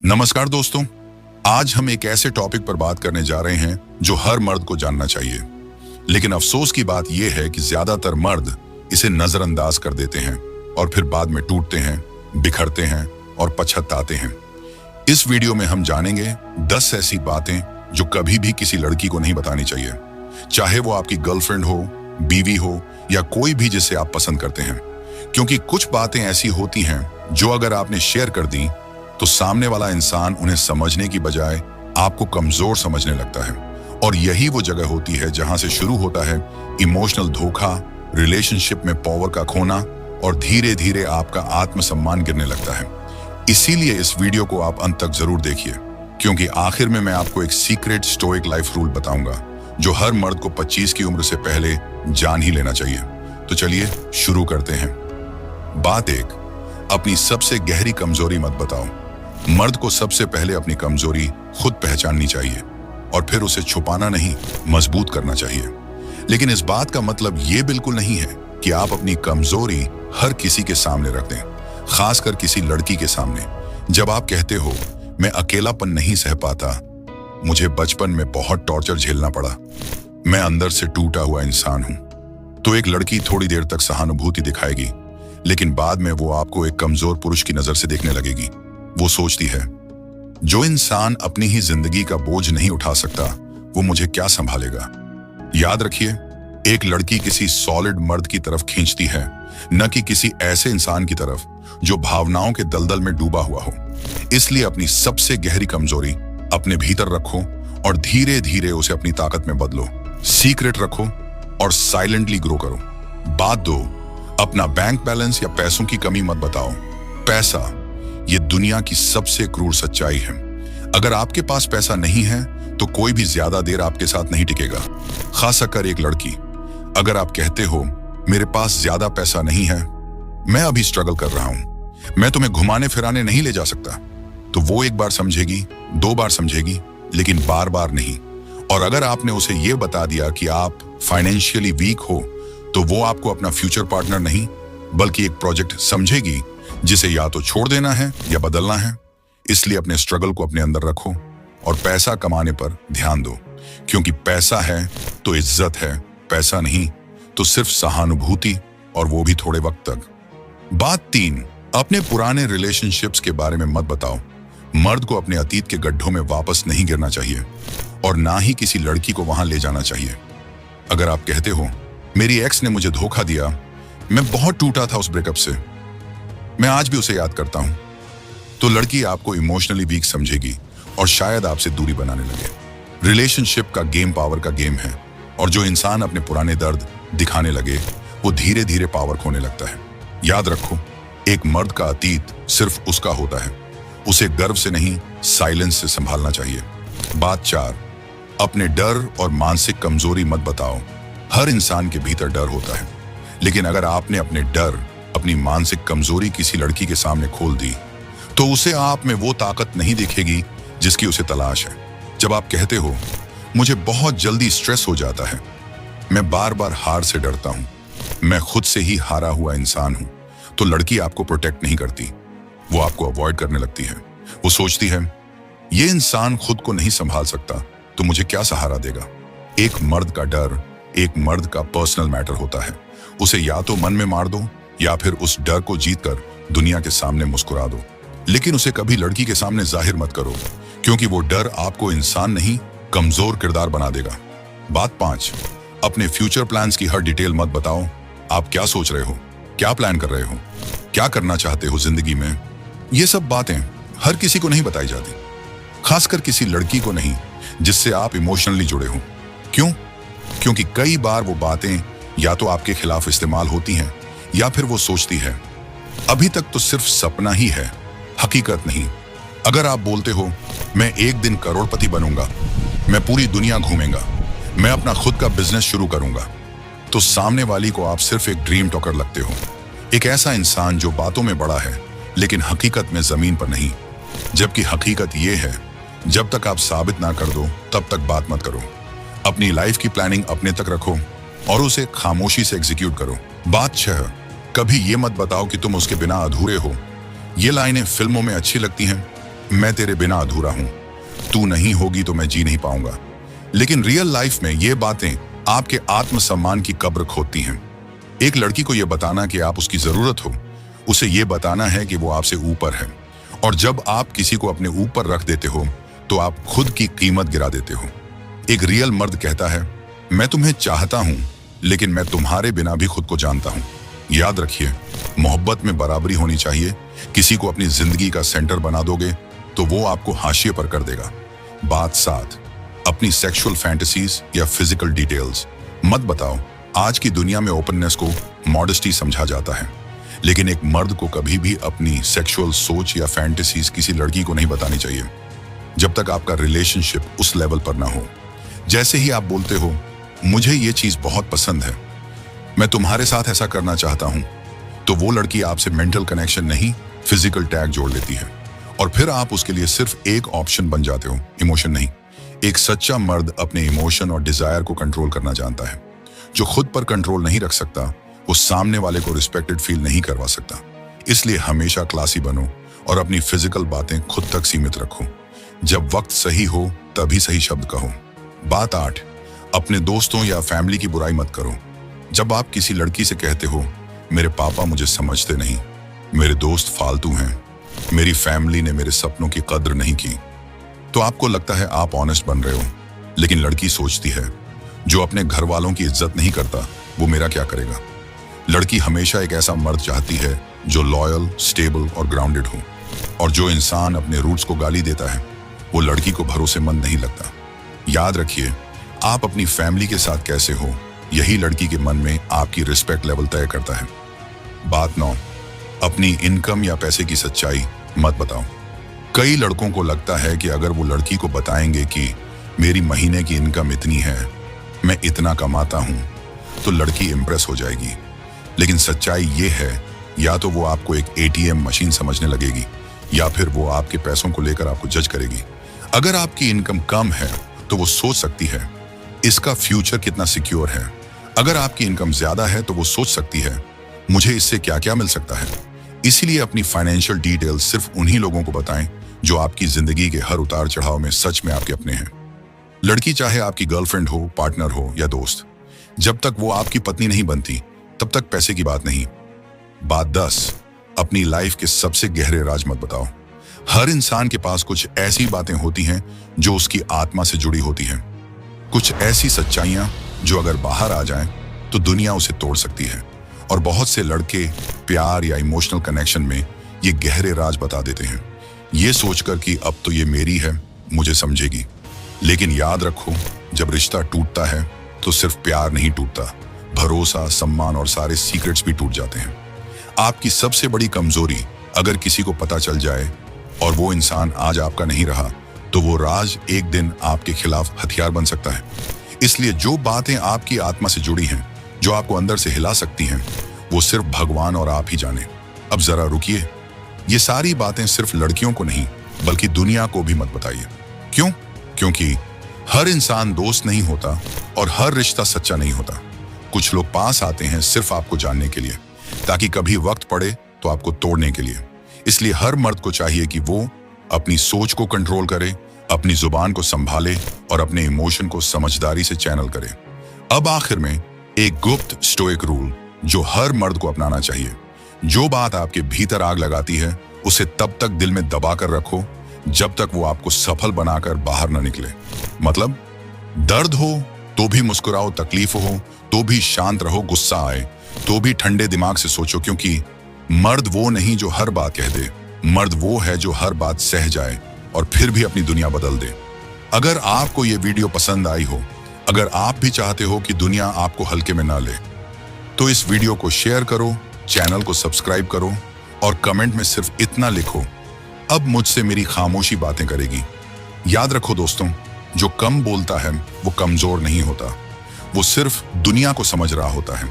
नमस्कार दोस्तों, आज हम एक ऐसे टॉपिक पर बात करने जा रहे हैं जो हर मर्द को जानना चाहिए। लेकिन अफसोस की बात यह है कि ज्यादातर मर्द इसे नजरअंदाज कर देते हैं और फिर बाद में टूटते हैं, बिखरते हैं और पछताते हैं। इस वीडियो में हम जानेंगे 10 ऐसी बातें जो कभी भी किसी लड़की को नहीं बतानी चाहिए, चाहे वो आपकी गर्लफ्रेंड हो, बीवी हो या कोई भी जिसे आप पसंद करते हैं। क्योंकि कुछ बातें ऐसी होती हैं जो अगर आपने शेयर कर दी तो सामने वाला इंसान उन्हें समझने की बजाय आपको कमजोर समझने लगता है। और यही वो जगह होती है जहां से शुरू होता है इमोशनल धोखा, रिलेशनशिप में पावर का खोना और धीरे धीरे आपका आत्मसम्मान गिरने लगता है। इसीलिए इस वीडियो को आप अंत तक जरूर देखिए, क्योंकि आखिर में मैं आपको एक सीक्रेट स्टोइक लाइफ रूल बताऊंगा जो हर मर्द को 25 की उम्र से पहले जान ही लेना चाहिए। तो चलिए शुरू करते हैं। बात 1, अपनी सबसे गहरी कमजोरी मत बताओ। मर्द को सबसे पहले अपनी कमजोरी खुद पहचाननी चाहिए और फिर उसे छुपाना नहीं, मजबूत करना चाहिए। लेकिन इस बात का मतलब ये बिल्कुल नहीं है कि आप अपनी कमजोरी हर किसी के सामने रख दें, खासकर किसी लड़की के सामने। जब आप कहते हो मैं अकेलापन नहीं सह पाता, मुझे बचपन में बहुत टॉर्चर झेलना पड़ा, मैं अंदर से टूटा हुआ इंसान हूं, तो एक लड़की थोड़ी देर तक सहानुभूति दिखाएगी, लेकिन बाद में वो आपको एक कमजोर पुरुष की नजर से देखने लगेगी। वो सोचती है, जो इंसान अपनी ही जिंदगी का बोझ नहीं उठा सकता, वो मुझे क्या संभालेगा। याद रखिए, एक लड़की किसी सॉलिड मर्द की तरफ खींचती है, न कि किसी ऐसे इंसान की तरफ जो भावनाओं के दलदल में डूबा हुआ हो। इसलिए अपनी सबसे गहरी कमजोरी अपने भीतर रखो और धीरे धीरे उसे अपनी ताकत में बदलो। सीक्रेट रखो और साइलेंटली ग्रो करो। बात 2, अपना बैंक बैलेंस या पैसों की कमी मत बताओ। पैसा ये दुनिया की सबसे क्रूर सच्चाई है। अगर आपके पास पैसा नहीं है तो कोई भी ज्यादा देर आपके साथ नहीं टिकेगा, खासकर एक लड़की। अगर आप कहते हो मेरे पास ज्यादा पैसा नहीं है, मैं अभी स्ट्रगल कर रहा हूं, मैं तुम्हें घुमाने फिराने नहीं ले जा सकता, तो वो एक बार समझेगी, 2 बार समझेगी, लेकिन बार बार नहीं। और अगर आपने उसे ये बता दिया कि आप फाइनेंशियली वीक हो, तो वो आपको अपना फ्यूचर पार्टनर नहीं बल्कि एक प्रोजेक्ट समझेगी जिसे या तो छोड़ देना है या बदलना है। इसलिए अपने स्ट्रगल को अपने अंदर रखो और पैसा कमाने पर ध्यान दो, क्योंकि पैसा है तो इज्जत है, पैसा नहीं तो सिर्फ सहानुभूति, और वो भी थोड़े वक्त तक। बात 3, अपने पुराने रिलेशनशिप्स के बारे में मत बताओ। मर्द को अपने अतीत के गड्ढों में वापस नहीं गिरना चाहिए और ना ही किसी लड़की को वहां ले जाना चाहिए। अगर आप कहते हो मेरी एक्स ने मुझे धोखा दिया, मैं बहुत टूटा था उस ब्रेकअप से, मैं आज भी उसे याद करता हूं, तो लड़की आपको इमोशनली वीक समझेगी और शायद आपसे दूरी बनाने लगे। रिलेशनशिप का गेम पावर का गेम है, और जो इंसान अपने पुराने दर्द दिखाने लगे वो धीरे धीरे पावर खोने लगता है। याद रखो, एक मर्द का अतीत सिर्फ उसका होता है, उसे गर्व से नहीं साइलेंस से संभालना चाहिए। बात 4, अपने डर और मानसिक कमजोरी मत बताओ। हर इंसान के भीतर डर होता है, लेकिन अगर आपने अपने डर, अपनी मानसिक कमजोरी किसी लड़की के सामने खोल दी, तो उसे आप में वो ताकत नहीं दिखेगी जिसकी उसे तलाश है। जब आप कहते हो मुझे बहुत जल्दी स्ट्रेस हो जाता है, मैं बार बार हार से डरता हूं, मैं खुद से ही हारा हुआ इंसान हूं, तो लड़की आपको प्रोटेक्ट नहीं करती, वो आपको अवॉइड करने लगती है। वो सोचती है ये इंसान खुद को नहीं संभाल सकता, तो मुझे क्या सहारा देगा। एक मर्द का डर एक मर्द का पर्सनल मैटर होता है। उसे या तो मन में मार दो या फिर उस डर को जीतकर दुनिया के सामने मुस्कुरा दो, लेकिन उसे कभी लड़की के सामने जाहिर मत करो, क्योंकि वो डर आपको इंसान नहीं कमजोर किरदार बना देगा। बात 5, अपने फ्यूचर प्लान्स की हर डिटेल मत बताओ। आप क्या सोच रहे हो, क्या प्लान कर रहे हो, क्या करना चाहते हो जिंदगी में, ये सब बातें हर किसी को नहीं बताई जाती, खासकर किसी लड़की को नहीं जिससे आप इमोशनली जुड़े हो। क्यों? क्योंकि कई बार वो बातें या तो आपके खिलाफ इस्तेमाल होती हैं या फिर वो सोचती है अभी तक तो सिर्फ सपना ही है, हकीकत नहीं। अगर आप बोलते हो मैं एक दिन करोड़पति बनूंगा, मैं पूरी दुनिया घूमेंगा, मैं अपना खुद का बिजनेस शुरू करूंगा, तो सामने वाली को आप सिर्फ एक ड्रीम टॉकर लगते हो, एक ऐसा इंसान जो बातों में बड़ा है लेकिन हकीकत में जमीन पर नहीं। जबकि हकीकत ये है, जब तक आप साबित ना कर दो तब तक बात मत करो। अपनी लाइफ की प्लानिंग अपने तक रखो और उसे खामोशी से एग्जीक्यूट करो। बात 6, कभी ये मत बताओ कि तुम उसके बिना अधूरे हो। ये लाइनें फिल्मों में अच्छी लगती हैं, मैं तेरे बिना अधूरा हूं, तू नहीं होगी तो मैं जी नहीं पाऊंगा। लेकिन रियल लाइफ में ये बातें आपके आत्मसम्मान की कब्र खोदती हैं। एक लड़की को यह बताना कि आप उसकी जरूरत हो, उसे यह बताना है कि वो आपसे ऊपर है। और जब आप किसी को अपने ऊपर रख देते हो तो आप खुद की कीमत गिरा देते हो। एक रियल मर्द कहता है, मैं तुम्हें चाहता हूं लेकिन मैं तुम्हारे बिना भी खुद को जानता हूं। याद रखिए, मोहब्बत में बराबरी होनी चाहिए। किसी को अपनी जिंदगी का सेंटर बना दोगे तो वो आपको हाशिए पर कर देगा। बात 7, अपनी सेक्सुअल फैंटेसीज या फिजिकल डिटेल्स मत बताओ। आज की दुनिया में ओपननेस को मॉडेस्टी समझा जाता है, लेकिन एक मर्द को कभी भी अपनी सेक्सुअल सोच या फैंटेसीज किसी लड़की को नहीं बतानी चाहिए जब तक आपका रिलेशनशिप उस लेवल पर ना हो। जैसे ही आप बोलते हो, मुझे ये चीज बहुत पसंद है, मैं तुम्हारे साथ ऐसा करना चाहता हूं, तो वो लड़की आपसे मेंटल कनेक्शन नहीं, फिजिकल टैग जोड़ लेती है। और फिर आप उसके लिए सिर्फ एक ऑप्शन बन जाते हो, इमोशन नहीं। एक सच्चा मर्द अपने इमोशन और डिजायर को कंट्रोल करना जानता है। जो खुद पर कंट्रोल नहीं रख सकता, वो सामने वाले को रिस्पेक्टेड फील नहीं करवा सकता। इसलिए हमेशा क्लासी बनो और अपनी फिजिकल बातें खुद तक सीमित रखो। जब वक्त सही हो तभी सही शब्द कहो। बात 8, अपने दोस्तों या फैमिली की बुराई मत करो। जब आप किसी लड़की से कहते हो, मेरे पापा मुझे समझते नहीं, मेरे दोस्त फालतू हैं, मेरी फैमिली ने मेरे सपनों की कद्र नहीं की, तो आपको लगता है आप ऑनेस्ट बन रहे हो। लेकिन लड़की सोचती है, जो अपने घर वालों की इज्जत नहीं करता वो मेरा क्या करेगा। लड़की हमेशा एक ऐसा मर्द चाहती है जो लॉयल, स्टेबल और ग्राउंडेड हो। और जो इंसान अपने रूट्स को गाली देता है वो लड़की को भरोसेमंद नहीं लगता। याद रखिए, आप अपनी फैमिली के साथ कैसे हो, यही लड़की के मन में आपकी रिस्पेक्ट लेवल तय करता है। बात 9, अपनी इनकम या पैसे की सच्चाई मत बताओ। कई लड़कों को लगता है कि अगर वो लड़की को बताएंगे कि मेरी महीने की इनकम इतनी है, मैं इतना कमाता हूं, तो लड़की इंप्रेस हो जाएगी। लेकिन सच्चाई ये है, या तो वो आपको एक एटीएम मशीन समझने लगेगी या फिर वो आपके पैसों को लेकर आपको जज करेगी। अगर आपकी इनकम कम है तो वो सोच सकती है इसका फ्यूचर कितना सिक्योर है। अगर आपकी इनकम ज्यादा है तो वो सोच सकती है मुझे इससे क्या क्या मिल सकता है। इसीलिए अपनी फाइनेंशियल डिटेल्स सिर्फ उन्हीं लोगों को बताएं जो आपकी जिंदगी के हर उतार चढ़ाव में सच में आपके अपने हैं। लड़की चाहे आपकी गर्लफ्रेंड हो, पार्टनर हो या दोस्त, जब तक वो आपकी पत्नी नहीं बनती तब तक पैसे की बात नहीं। बात 10, अपनी लाइफ के सबसे गहरे राज मत बताओ। हर इंसान के पास कुछ ऐसी बातें होती हैं जो उसकी आत्मा से जुड़ी होती हैं। कुछ ऐसी सच्चाइयां जो अगर बाहर आ जाएं तो दुनिया उसे तोड़ सकती है। और बहुत से लड़के प्यार या इमोशनल कनेक्शन में ये गहरे राज बता देते हैं, ये सोचकर कि अब तो ये मेरी है, मुझे समझेगी। लेकिन याद रखो, जब रिश्ता टूटता है तो सिर्फ प्यार नहीं टूटता, भरोसा, सम्मान और सारे सीक्रेट्स भी टूट जाते हैं। आपकी सबसे बड़ी कमजोरी अगर किसी को पता चल जाए और वो इंसान आज आपका नहीं रहा, तो वो राज एक दिन आपके खिलाफ हथियार बन सकता है। इसलिए जो बातें आपकी आत्मा से जुड़ी हैं, जो आपको अंदर से हिला सकती हैं, वो सिर्फ भगवान और आप ही जाने। अब जरा रुकिए, ये सारी बातें सिर्फ लड़कियों को नहीं बल्कि दुनिया को भी मत बताइए। क्यों? क्योंकि हर इंसान दोस्त नहीं होता और हर रिश्ता सच्चा नहीं होता। कुछ लोग पास आते हैं सिर्फ आपको जानने के लिए, ताकि कभी वक्त पड़े तो आपको तोड़ने के लिए। इसलिए हर मर्द को चाहिए कि वो अपनी सोच को कंट्रोल करे, अपनी जुबान को संभाले और अपने इमोशन को समझदारी से चैनल करे। अब आखिर में एक गुप्त स्टोइक रूल जो हर मर्द को अपनाना चाहिए। जो बात आपके भीतर आग लगाती है उसे तब तक दिल में दबा कर रखो जब तक वो आपको सफल बनाकर बाहर न निकले। मतलब दर्द हो तो भी मुस्कुराओ, तकलीफ हो तो भी शांत रहो, गुस्सा आए तो भी ठंडे दिमाग से सोचो, क्योंकि मर्द वो नहीं जो हर बात कह दे, मर्द वो है जो हर बात सह जाए और फिर भी अपनी दुनिया बदल दे। अगर आपको ये वीडियो पसंद आई हो, अगर आप भी चाहते हो कि दुनिया आपको हल्के में ना ले, तो इस वीडियो को शेयर करो, चैनल को सब्सक्राइब करो और कमेंट में सिर्फ इतना लिखो, अब मुझसे मेरी खामोशी बातें करेगी। याद रखो दोस्तों, जो कम बोलता है वो कमजोर नहीं होता, वो सिर्फ दुनिया को समझ रहा होता है।